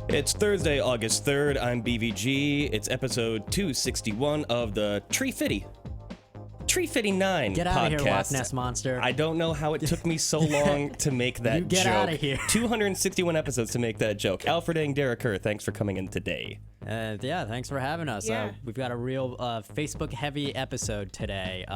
It's Thursday, August 3rd. I'm BVG. It's episode 261 of the Tree 59 Get podcast. out of here, Loch Ness Monster. I don't know how it took me so long to make that You get joke. out of here. 261 episodes to make that joke. Alfred and Dara, Kerr, thanks for coming in today. Yeah, thanks for having us. Yeah. We've got a real Facebook-heavy episode today.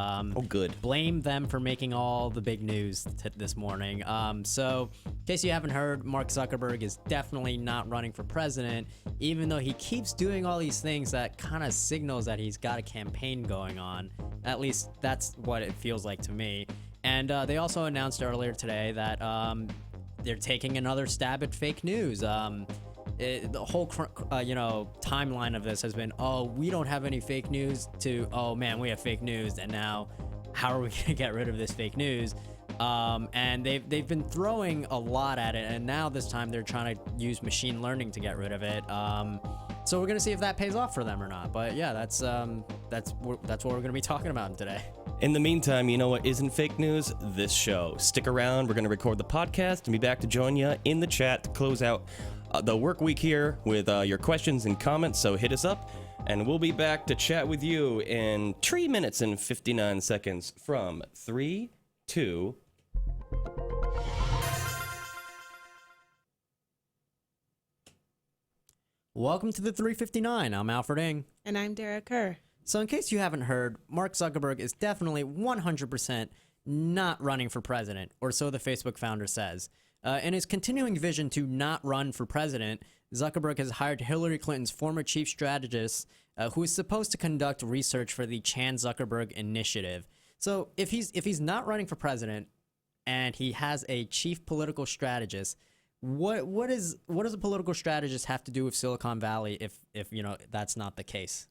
Good. Blame them for making all the big news this morning. So, in case you haven't heard, Mark Zuckerberg is definitely not running for president, even though he keeps doing all these things that kind of signals that he's got a campaign going on. At least that's what it feels like to me. And they also announced earlier today that they're taking another stab at fake news. The whole timeline of this has been, oh, we don't have any fake news, to, oh man, we have fake news, and now how are we gonna get rid of this fake news? And they've been throwing a lot at it, and now this time they're trying to use machine learning to get rid of it. So we're gonna see if that pays off for them or not. But yeah, that's what we're gonna be talking about today. In the meantime, you know what isn't fake news? This show. Stick around. We're going to record the podcast and be back to join you in the chat to close out the work week here with your questions and comments. So hit us up, and we'll be back to chat with you in 3 minutes and 59 seconds from 3, 2... Welcome to the 359. I'm Alfred Ng. And I'm Dara Kerr. So in case you haven't heard, Mark Zuckerberg is definitely 100% not running for president, or so the Facebook founder says. In his continuing vision to not run for president, Zuckerberg has hired Hillary Clinton's former chief strategist, who is supposed to conduct research for the Chan Zuckerberg Initiative. So if he's not running for president and he has a chief political strategist, what does a political strategist have to do with Silicon Valley if that's not the case?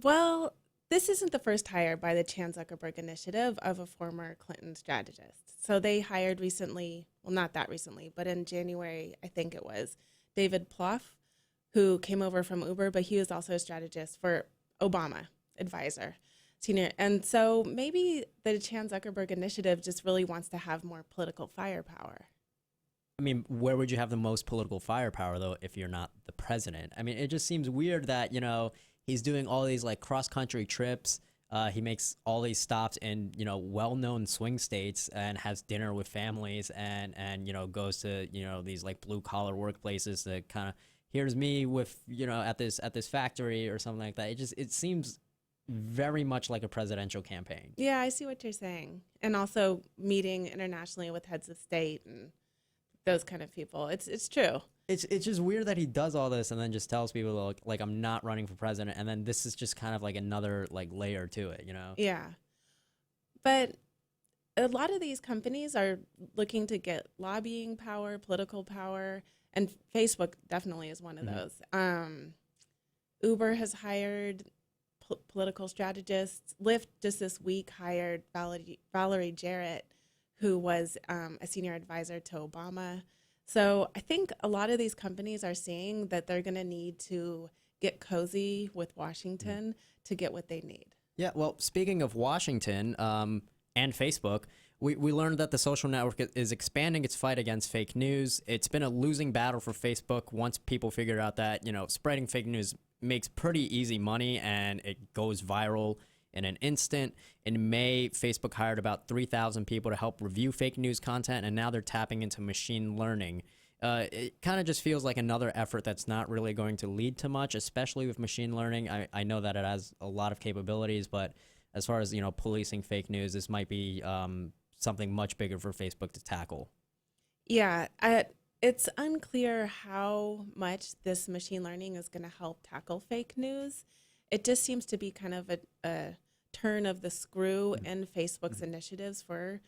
Well, this isn't the first hire by the Chan Zuckerberg Initiative of a former Clinton strategist. So they hired recently, well, not that recently, but in January, I think it was, David Plouffe, who came over from Uber, but he was also a strategist for Obama advisor, senior. And so maybe the Chan Zuckerberg Initiative just really wants to have more political firepower. I mean, where would you have the most political firepower, though, if you're not the president? I mean, it just seems weird that, he's doing all these like cross-country trips. He makes all these stops in, well-known swing states and has dinner with families and goes to, these like blue-collar workplaces to kind of, here's me with, at this factory or something like that. It seems very much like a presidential campaign. Yeah, I see what you're saying. And also meeting internationally with heads of state and those kind of people. It's true. It's just weird that he does all this and then just tells people like I'm not running for president, and then this is just kind of like another like layer to it, Yeah. But a lot of these companies are looking to get lobbying power, political power, and Facebook definitely is one of those. Uber has hired political strategists. Lyft just this week hired Valerie Jarrett, who was a senior advisor to Obama. So I think a lot of these companies are seeing that they're going to need to get cozy with Washington to get what they need. Yeah, well, speaking of Washington and Facebook, we learned that the social network is expanding its fight against fake news. It's been a losing battle for Facebook once people figured out that, spreading fake news makes pretty easy money and it goes viral in an instant. In May, Facebook hired about 3,000 people to help review fake news content, and now they're tapping into machine learning. It kind of just feels like another effort that's not really going to lead to much, especially with machine learning. I know that it has a lot of capabilities, but as far as, policing fake news, this might be something much bigger for Facebook to tackle. Yeah, it's unclear how much this machine learning is going to help tackle fake news. It just seems to be kind of a turn of the screw in Facebook's initiatives for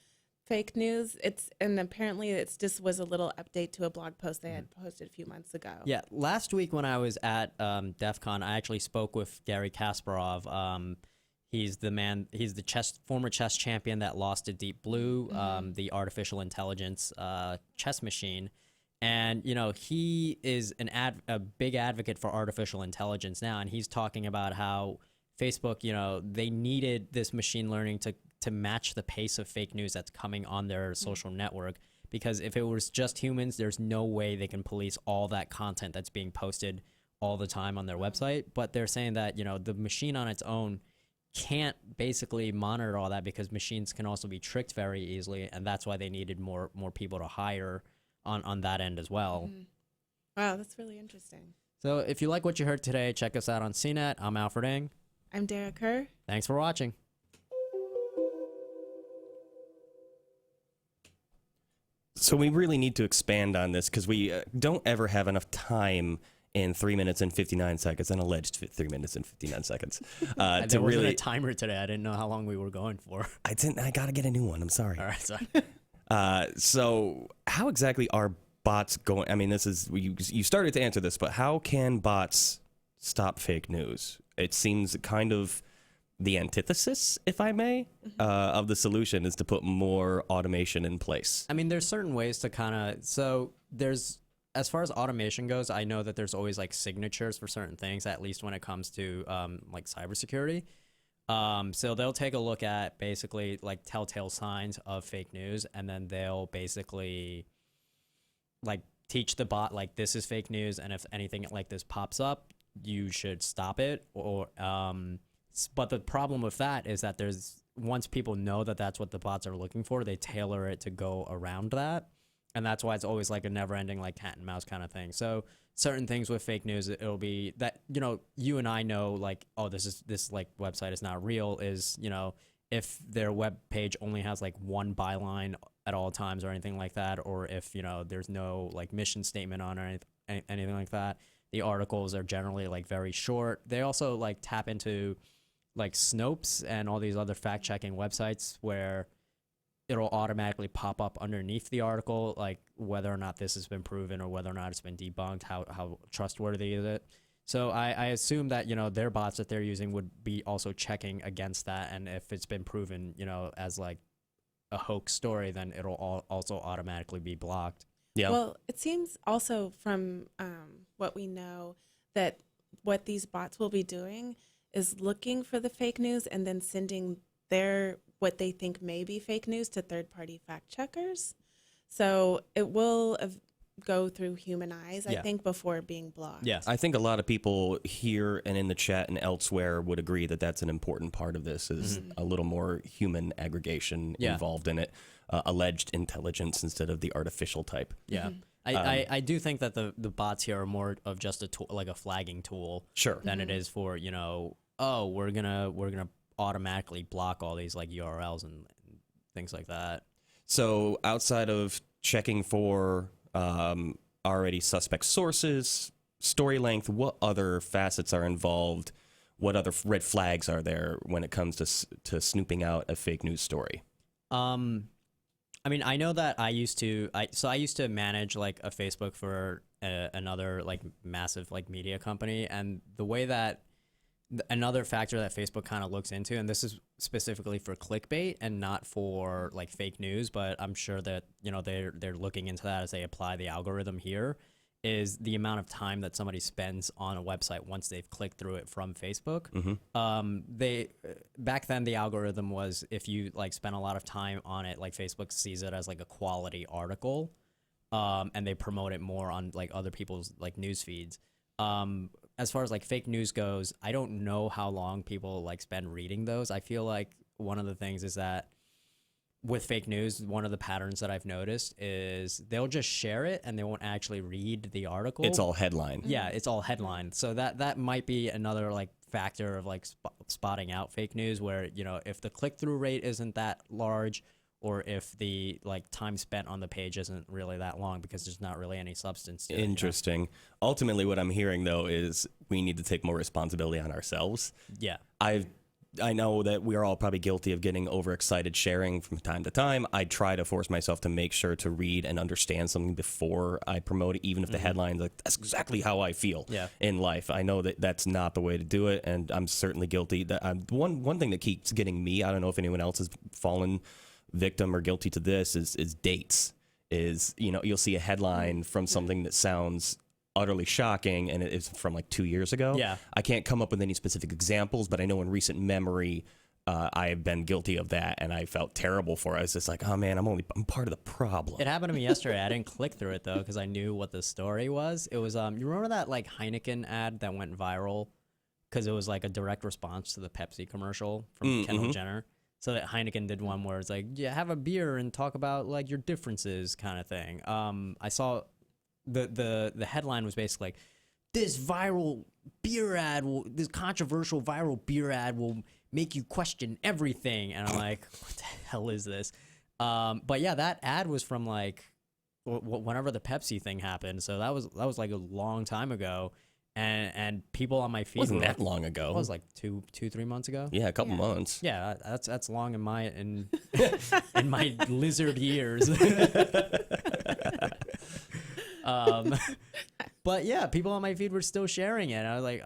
fake news. Apparently it's just was a little update to a blog post they had posted a few months ago. Yeah, last week when I was at DEF CON, I actually spoke with Garry Kasparov. He's the former chess champion that lost to Deep Blue, the artificial intelligence chess machine. And, he is a big advocate for artificial intelligence now, and he's talking about how Facebook, they needed this machine learning to match the pace of fake news that's coming on their social network, because if it was just humans, there's no way they can police all that content that's being posted all the time on their website. But they're saying that, the machine on its own can't basically monitor all that, because machines can also be tricked very easily, and that's why they needed more people to hire on that end as well. Wow, that's really interesting. So if you like what you heard today, check us out on CNET. I'm Alfred Ng. I'm Dara Kerr. Thanks for watching. So we really need to expand on this because we don't ever have enough time in 3 minutes and 59 seconds, an alleged 3 minutes and 59 seconds. There wasn't a timer today. I didn't know how long we were going for. I got to get a new one. I'm sorry. All right, sorry. So how exactly are bots going? I mean, you started to answer this, but how can bots stop fake news? It seems kind of the antithesis, if I may, of the solution is to put more automation in place. I mean, there's certain ways to as far as automation goes, I know that there's always like signatures for certain things, at least when it comes to like cybersecurity. So they'll take a look at basically like telltale signs of fake news, and then they'll basically like teach the bot like this is fake news, and if anything like this pops up, you should stop it. But the problem with that is that once people know that that's what the bots are looking for, they tailor it to go around that. And that's why it's always like a never ending like cat and mouse kind of thing. So certain things with fake news, it'll be that, you and I know like, oh, this like website is not real, is, if their web page only has like one byline at all times or anything like that, or if, there's no like mission statement on or anything like that. The articles are generally like very short. They also like tap into like Snopes and all these other fact-checking websites where it'll automatically pop up underneath the article, like whether or not this has been proven or whether or not it's been debunked, how trustworthy is it. So I assume that, their bots that they're using would be also checking against that. And if it's been proven, as like a hoax story, then it'll also automatically be blocked. Yeah. Well, it seems also from what we know that what these bots will be doing is looking for the fake news and then sending what they think may be fake news to third-party fact checkers. So it will go through human eyes, I think, before being blocked. Yeah, I think a lot of people here and in the chat and elsewhere would agree that that's an important part of this, is a little more human aggregation involved in it, alleged intelligence instead of the artificial type. Yeah. I do think that the bots here are more of just a tool, like a flagging tool, than it is for, we're gonna automatically block all these like URLs and things like that. So outside of checking for already suspect sources, story length, what other facets are involved? What other red flags are there when it comes to snooping out a fake news story? I mean, I know that I used to manage like a Facebook for another like massive like media company, and the way that another factor that Facebook kind of looks into, and this is specifically for clickbait and not for like fake news, but I'm sure that they're looking into that as they apply the algorithm here, is the amount of time that somebody spends on a website once they've clicked through it from Facebook. They back then the algorithm was if you like spend a lot of time on it, like Facebook sees it as like a quality article, and they promote it more on like other people's like news feeds. As far as like fake news goes, I don't know how long people like spend reading those. I feel like one of the things is that with fake news, one of the patterns that I've noticed is they'll just share it and they won't actually read the article. It's all headline. Yeah, it's all headline. So that might be another like factor of like spotting out fake news, where if the click-through rate isn't that large, or if the like time spent on the page isn't really that long because there's not really any substance to it. Interesting. Ultimately, what I'm hearing though is we need to take more responsibility on ourselves. Yeah. I know that we are all probably guilty of getting overexcited sharing from time to time. I try to force myself to make sure to read and understand something before I promote it, even if the headline's like, that's exactly how I feel in life. I know that that's not the way to do it, and I'm certainly guilty. That one thing that keeps getting me, I don't know if anyone else has fallen victim or guilty to this, is dates. You'll see a headline from something that sounds utterly shocking, and it's from like 2 years ago. Yeah. I can't come up with any specific examples, but I know in recent memory I have been guilty of that, and I felt terrible for it. I was just like, oh man, I'm part of the problem. It happened to me yesterday. I didn't click through it though because I knew what the story was. It was you remember that like Heineken ad that went viral because it was like a direct response to the Pepsi commercial from Kendall Jenner. So that Heineken did one where it's like, yeah, have a beer and talk about like your differences kind of thing. I saw the headline was basically like, this controversial viral beer ad will make you question everything. And I'm like, what the hell is this? But yeah, that ad was from like whenever the Pepsi thing happened. So that was like a long time ago. And people on my feed Wasn't that long ago? It was like 2-3 months ago. Yeah, a couple months. Yeah, that's long in my in my lizard years. But yeah, people on my feed were still sharing it. And I was like,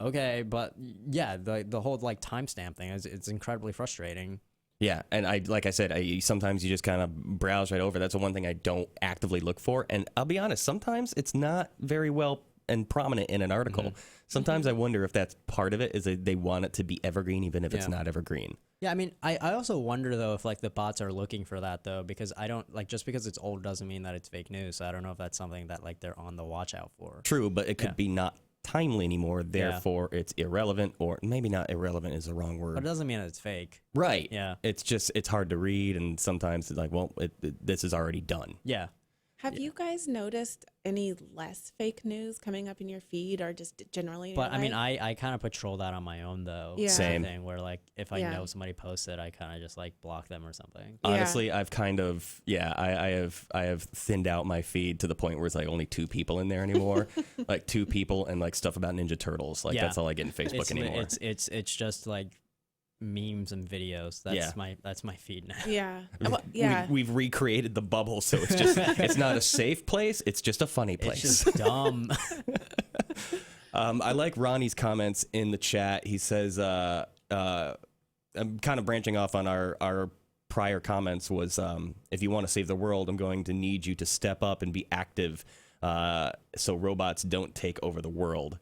okay, but yeah, the whole like timestamp thing it's incredibly frustrating. Yeah, and like I said, sometimes you just kind of browse right over. That's the one thing I don't actively look for. And I'll be honest, sometimes it's not very well and prominent in an article. Sometimes I wonder if that's part of it, is that they want it to be evergreen even if it's not evergreen. Yeah, I mean, I also wonder though if like the bots are looking for that though, because I don't like, just because it's old doesn't mean that it's fake news. So I don't know if that's something that like they're on the watch out for. True, but it could be not timely anymore, therefore it's irrelevant, or maybe not irrelevant is the wrong word. But it doesn't mean it's fake. Right. Yeah. It's just, it's hard to read, and sometimes it's like, well, this is already done. Yeah. Have you guys noticed any less fake news coming up in your feed, or just generally in But your I mean, life? I kind of patrol that on my own though. Yeah. Same. Thing where like if I know somebody posted, I kind of just like block them or something. Honestly, I've kind of I have thinned out my feed to the point where it's like only 2 people in there anymore. Like 2 people and like stuff about Ninja Turtles. Like that's all I get in Facebook anymore. It's just like memes and videos. That's my feed now. Yeah. Well, yeah. We've recreated the bubble, so it's just it's not a safe place, it's just a funny place. It's just dumb. I like Ronnie's comments in the chat. He says, I'm kind of branching off on our prior comments, was if you want to save the world, I'm going to need you to step up and be active so robots don't take over the world.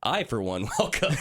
I, for one, welcome.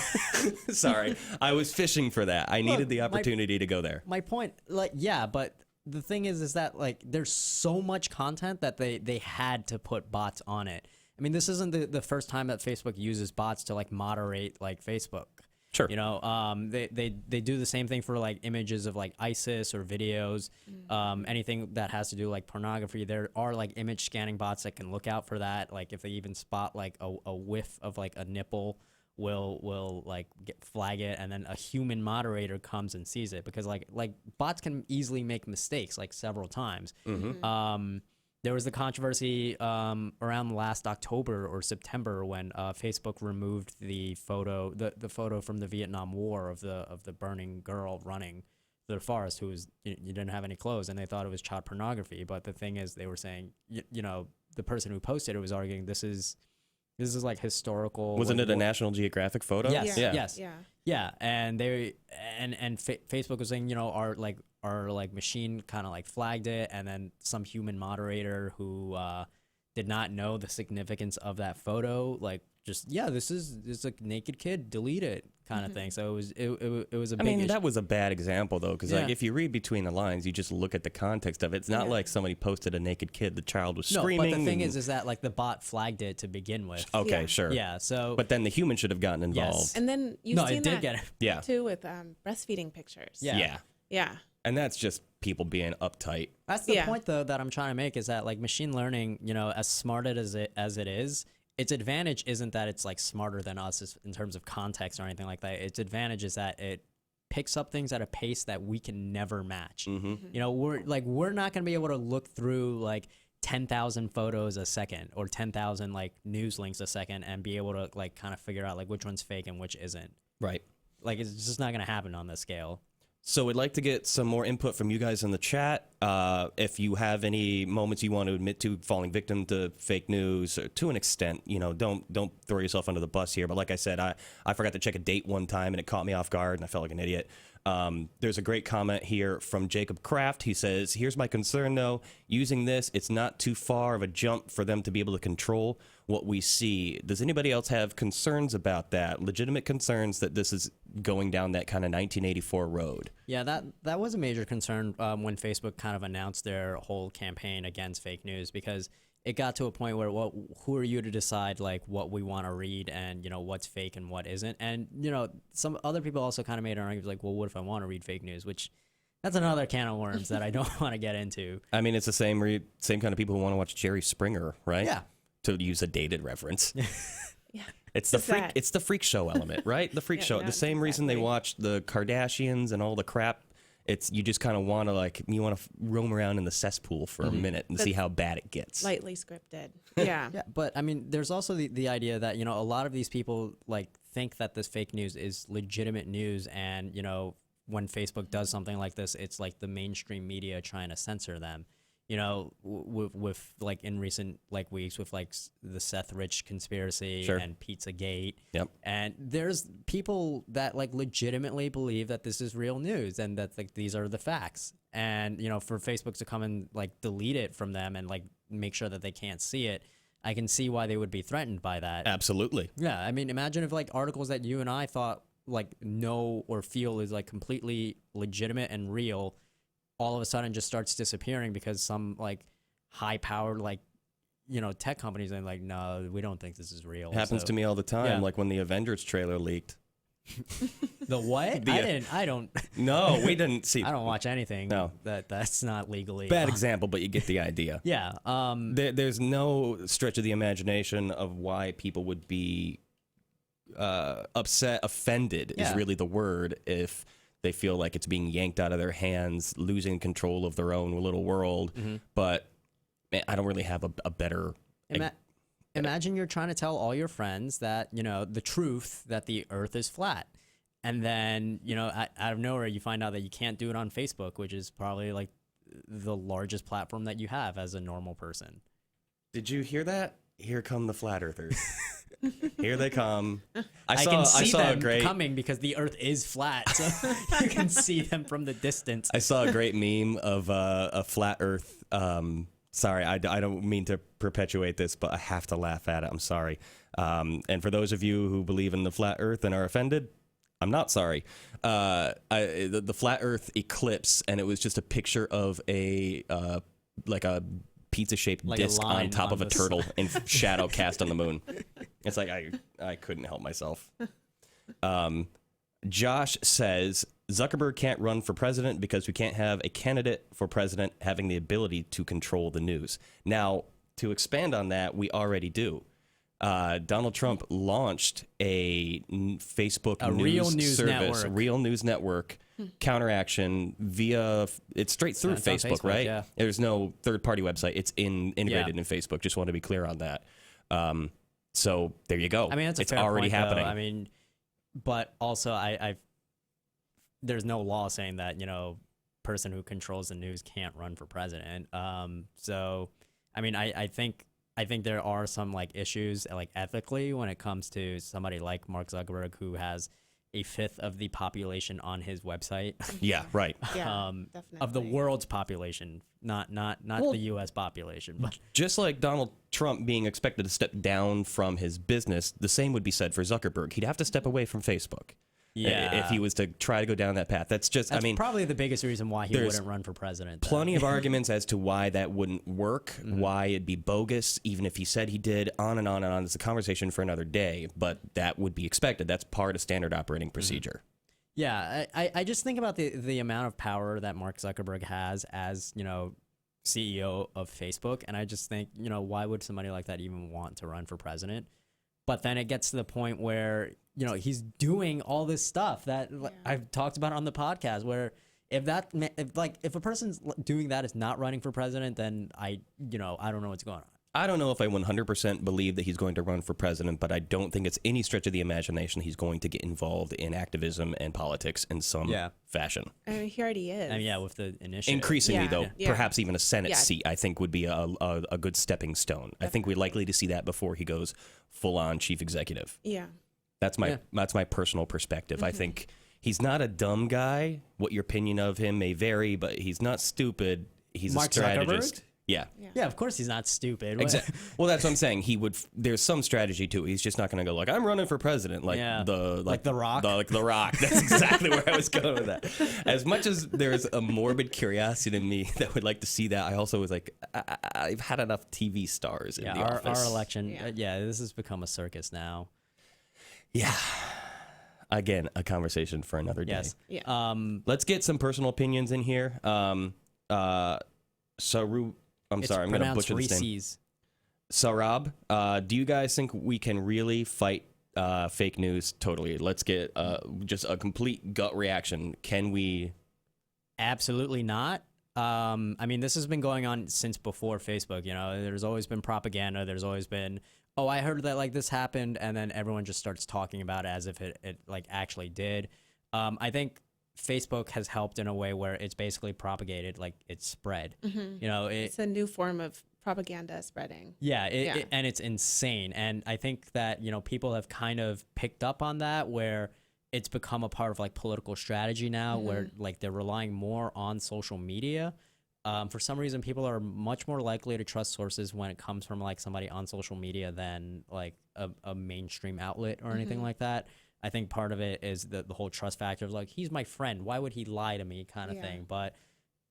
Sorry, I was fishing for that. I needed the opportunity to go there. My point, like, yeah, but the thing is that like there's so much content that they had to put bots on it. I mean, this isn't the first time that Facebook uses bots to like moderate like Facebook. Sure. You know, they do the same thing for like images of like ISIS or videos, anything that has to do like pornography. There are like image scanning bots that can look out for that. Like if they even spot like a whiff of like a nipple, will like flag it, and then a human moderator comes and sees it, because like bots can easily make mistakes like several times. There was the controversy around last October or September when Facebook removed the photo from the Vietnam War of the burning girl running through the forest who was you didn't have any clothes, and they thought it was child pornography. But the thing is, they were saying you know, the person who posted it was arguing this is like historical. Wasn't it a National Geographic photo? Yes. Yeah. Yes. Yeah. And Facebook was saying, you know, our machine kind of like flagged it, and then some human moderator who did not know the significance of that photo, like just it's a naked kid, delete it kind of thing. So it was a big issue. That was a bad example though, because like if you read between the lines, you just look at the context of it. It's not like somebody posted a naked kid, the child was screaming. But the thing is that like the bot flagged it to begin with. Okay, sure. Yeah, so but then the human should have gotten involved. Yes. And then you've seen it did that get it. too with breastfeeding pictures. Yeah. Yeah. And that's just people being uptight. That's the point though that I'm trying to make, is that like machine learning, you know, as smart as it is, its advantage isn't that it's like smarter than us in terms of context or anything like that. Its advantage is that it picks up things at a pace that we can never match. You know, we're not going to be able to look through like 10,000 photos a second or 10,000 like news links a second and be able to like kind of figure out like which one's fake and which isn't. Right. Like it's just not going to happen on this scale. So we'd like to get some more input from you guys in the chat. If you have any moments you want to admit to falling victim to fake news, to an extent, you know, don't throw yourself under the bus here. But like I said, I forgot to check a date one time and it caught me off guard and I felt like an idiot. There's a great comment here from Jacob Kraft. He says, here's my concern, though. Using this, it's not too far of a jump for them to be able to control what we see. Does anybody else have concerns about that? Legitimate concerns that this is going down that kind of 1984 road? Yeah, that was a major concern when Facebook kind of announced their whole campaign against fake news, because it got to a point where, well, who are you to decide like what we want to read and, you know, what's fake and what isn't? And, you know, some other people also kind of made an argument like, well, what if I want to read fake news? Which that's another can of worms that I don't want to get into. I mean, it's the same kind of people who want to watch Jerry Springer, right? Yeah. To use a dated reference. Yeah. It's the freak show element, right? The freak show. no, The same reason they exactly. watch the Kardashians and all the crap. It's you just kind of want to roam around in the cesspool for a minute and see how bad it gets. Lightly scripted. Yeah. Yeah, but I mean, there's also the idea that, you know, a lot of these people like think that this fake news is legitimate news, and, you know, when Facebook does something like this, it's like the mainstream media trying to censor them. You know, with like in recent like weeks with like the Seth Rich conspiracy Sure. and Pizzagate. Yep. And there's people that like legitimately believe that this is real news and that like these are the facts. And, you know, for Facebook to come and like delete it from them and like make sure that they can't see it, I can see why they would be threatened by that. Absolutely. Yeah, I mean, imagine if like articles that you and I thought like know or feel is like completely legitimate and real, all of a sudden just starts disappearing because some like high powered like, you know, tech companies are like, no, we don't think this is real. Happens to me all the time. Yeah. Like when the Avengers trailer leaked. The what? I don't No, we didn't see. I don't watch anything. No. That's not legally. Bad example, but you get the idea. Yeah. There's no stretch of the imagination of why people would be upset, offended is Yeah. really the word, if they feel like it's being yanked out of their hands, losing control of their own little world. But man, I don't really have a better... Imagine you're trying to tell all your friends that, you know, the truth that the earth is flat. And then, you know, out of nowhere, you find out that you can't do it on Facebook, which is probably like the largest platform that you have as a normal person. Did you hear that? Here come the flat earthers. Here they come. I can see them a great coming because the earth is flat, so you can see them from the distance. I saw a great meme of a flat earth. Sorry, I don't mean to perpetuate this, but I have to laugh at it. I'm sorry. And for those of you who believe in the flat earth and are offended, I'm not sorry. The flat earth eclipse, and it was just a picture of a pizza-shaped Like a disc on line top of on a the turtle in shadow cast on the moon. It's like I couldn't help myself. Josh says, Zuckerberg can't run for president because we can't have a candidate for president having the ability to control the news. Now, to expand on that, we already do. Donald Trump launched a Facebook real news service, network. real news network, Counteraction, via, it's straight through it's on Facebook, Facebook, right? yeah. There's no third-party website. It's integrated in Facebook. Just want to be clear on that. So there you go. I mean, that's a it's fair already point, though. happening. I mean, but also I've there's no law saying that, you know, person who controls the news can't run for president. So I mean, I think there are some like issues like ethically when it comes to somebody like Mark Zuckerberg, who has a fifth of the population on his website. Yeah, right. Yeah, Of the definitely. world's population, not the U.S. population, but Just like Donald Trump being expected to step down from his business, the same would be said for Zuckerberg. He'd have to step away from Facebook. yeah, If he was to try to go down that path. That's just, that's I mean, probably the biggest reason why he there's wouldn't run for president. though. plenty of arguments as to why that wouldn't work, Mm-hmm. why it'd be bogus, even if he said he did, on and on and on. It's a conversation for another day, but that would be expected. That's part of standard operating procedure. Yeah, I just think about the amount of power that Mark Zuckerberg has as, you know, CEO of Facebook, and I just think, you know, why would somebody like that even want to run for president? But then it gets to the point where, you know, he's doing all this stuff that I've talked about on the podcast, where if a person's doing that is not running for president, then I don't know what's going on. I don't know if I 100% believe that he's going to run for president, but I don't think it's any stretch of the imagination he's going to get involved in activism and politics in some fashion. I mean, he already is. I mean, yeah, with the initiative. Increasingly, Yeah. though, Yeah. perhaps even a Senate Yeah. seat, I think, would be a good stepping stone. I think we're likely to see that before he goes full-on chief executive. Yeah. That's my personal perspective. I think He's not a dumb guy. What your opinion of him may vary, but he's not stupid. He's Mark a strategist. Zuckerberg? Yeah. Yeah, of course he's not stupid. Exactly. Well, that's what I'm saying. There's some strategy to it. He's just not going to go like, I'm running for president, like Yeah. the Like The Rock? like the Rock. That's exactly where I was going with that. As much as there's a morbid curiosity in me that would like to see that, I also was like, I've had enough TV stars in the our office. election. Yeah. This has become a circus now. Yeah. Again, a conversation for another day. Yes. Yeah. Let's get some personal opinions in here. Saru, I'm It's sorry, I'm going to pronounced butcher this name. Reese's. Sarab, do you guys think we can really fight fake news totally? Let's get just a complete gut reaction. Can we? Absolutely not. I mean, this has been going on since before Facebook. You know, there's always been propaganda. There's always been, oh, I heard that like this happened, and then everyone just starts talking about it as if it like actually did. I think Facebook has helped in a way where it's basically propagated, like it's spread. You know, It's a new form of propaganda spreading. Yeah, and it's insane. And I think that, you know, people have kind of picked up on that where it's become a part of like political strategy now where like they're relying more on social media. For some reason, people are much more likely to trust sources when it comes from like somebody on social media than like a mainstream outlet or anything like that. I think part of it is the whole trust factor of like, he's my friend. Why would he lie to me kind of thing? But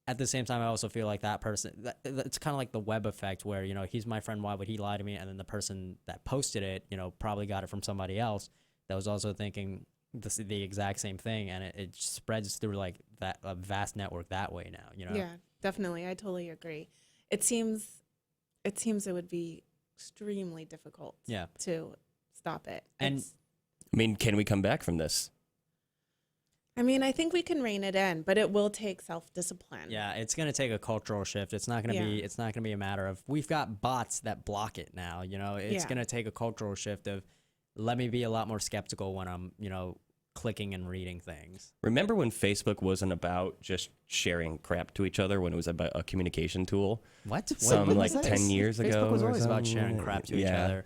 at the same time, I also feel like that person, it's kind of like the web effect where, you know, he's my friend. Why would he lie to me? And then the person that posted it, you know, probably got it from somebody else that was also thinking the exact same thing. And it spreads through like that a vast network that way now, you know? Yeah, definitely. I totally agree. It seems it would be extremely difficult to stop it. And I mean, can we come back from this? I mean, I think we can rein it in, but it will take self-discipline. Yeah, it's going to take a cultural shift. It's not going to be it's not going to be a matter of we've got bots that block it now, you know. It's going to take a cultural shift of let me be a lot more skeptical when I'm, you know, clicking and reading things. Remember when Facebook wasn't about just sharing crap to each other, when it was about a communication tool? What? Some When like was 10 this? years ago. Facebook was or always about something? sharing crap to each other.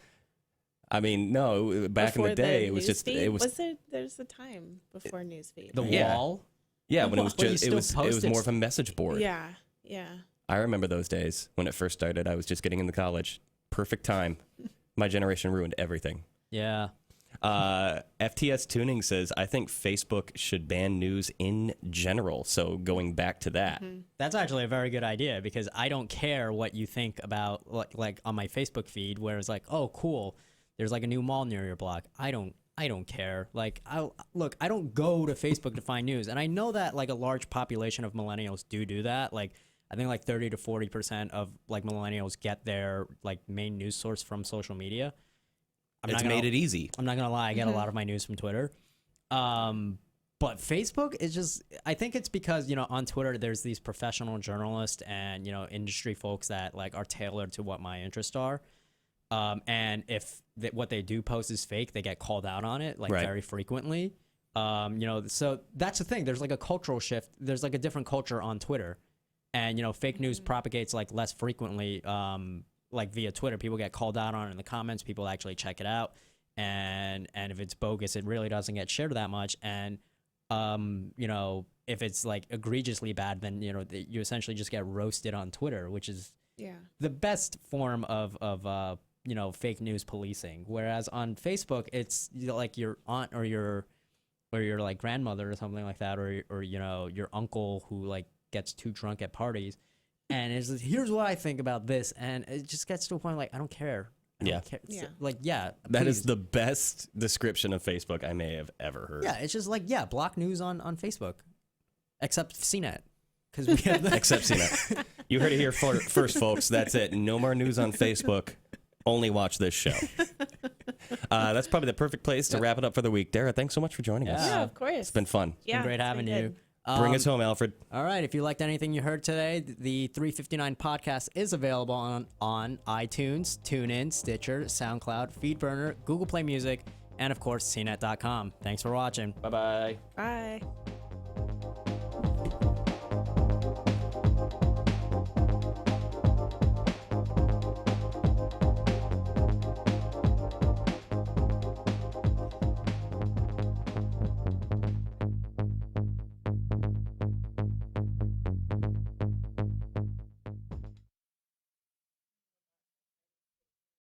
I mean, no, back Before in the day, it was news just, feed? it was, There's a time before newsfeed. The Yeah. wall? yeah, when it was But you just, still it was posted more of a message board. Yeah, yeah. I remember those days when it first started. I was just getting into college. Perfect time. My generation ruined everything. Yeah. FTS Tuning says, I think Facebook should ban news in general. So going back to that. That's actually a very good idea because I don't care what you think about like on my Facebook feed where it's like, oh, cool, there's like a new mall near your block. I don't care. Like, I don't go to Facebook to find news. And I know that like a large population of millennials do that. Like, I think like 30 to 40% of like millennials get their like main news source from social media. It's made it easy. I'm not going to lie. I get a lot of my news from Twitter. But Facebook is just, I think it's because, you know, on Twitter, there's these professional journalists and, you know, industry folks that like are tailored to what my interests are. And if what they do post is fake, they get called out on it like very frequently. You know, so that's the thing. There's like a cultural shift. There's like a different culture on Twitter, and you know, fake news propagates like less frequently. Like via Twitter, people get called out on it in the comments. People actually check it out, and if it's bogus, it really doesn't get shared that much. And you know, if it's like egregiously bad, then you know you essentially just get roasted on Twitter, which is the best form of you know, fake news policing. Whereas on Facebook, it's, you know, like your aunt or your like grandmother or something like that, or you know, your uncle who like gets too drunk at parties, and it's like, here's what I think about this, and it just gets to a point like I don't care. I don't care. Yeah. Like That please. is the best description of Facebook I may have ever heard. Yeah, it's just like block news on Facebook, except CNET, because we have the Except CNET. You heard it here first, folks. That's it. No more news on Facebook. Only watch this show. That's probably the perfect place to wrap it up for the week. Dara, thanks so much for joining us. Yeah, of course. It's been fun. It's been great having you. Bring us home, Alfred. All right. If you liked anything you heard today, the 359 podcast is available on iTunes, TuneIn, Stitcher, SoundCloud, FeedBurner, Google Play Music, and of course, CNET.com. Thanks for watching. Bye-bye. Bye.